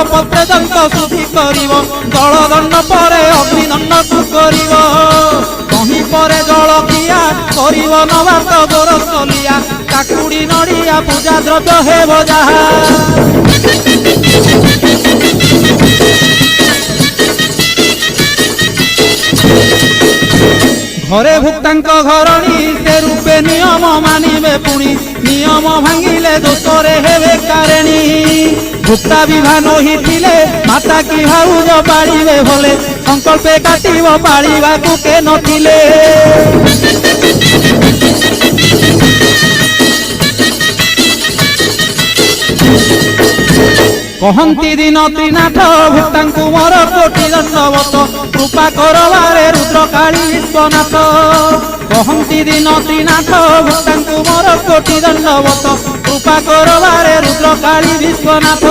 पर्यंत शुद्धि कर जलदंड पर अग्निदंड कर कहीं पर जल किया कर नवात गोरसलिया काकुड़ी नड़िया पूजा द्रव्य हे जहा घरे भुक्ता घरणी से रूपे नियम मानिबे पुणी नियम भांगिले दोषरे हेबे कारेणी भुक्ता विभान होइथिले माता की भाउज पाड़िबे भले संकल्पे काटिब पाड़िबाकु के नथिले कहती दिन त्रिनाथ भुक्ता मोर कोटि दंडवत कृपा करवारे रुद्रकाली विश्वनाथ कहती दिन त्रिनाथ भुक्ता मोर कोटि दंडवत कृपा करवारे रुद्रकाली विश्वनाथ।